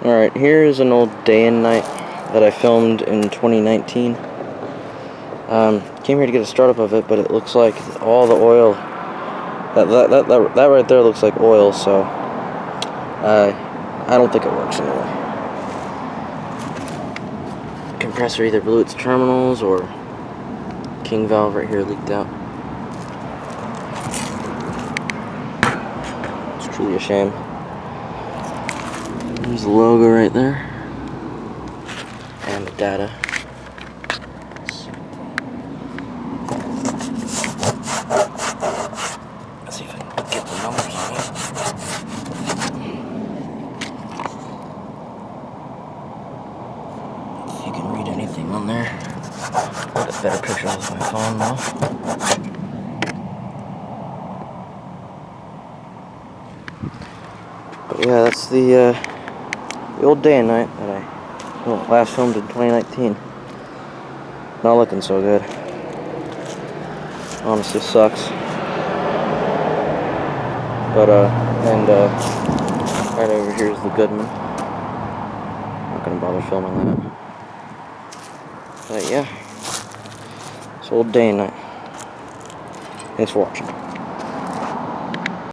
Alright, here is an old day and night that I filmed in 2019. Came here to get a startup of it, but it looks like all the oil, that right there looks like oil, so I don't think it works anymore. Compressor either blew its terminals or king valve right here leaked out. It's truly a shame. There's the logo right there and the data. Let's see if I can get the numbers on it. If you can read anything on there. I'll get better pictures with my phone though. But yeah, that's the old day and night that I last filmed in 2019. Not looking so good. Honestly sucks. But right over here is the Goodman. Not gonna bother filming that. But yeah, it's old day and night. Thanks for watching.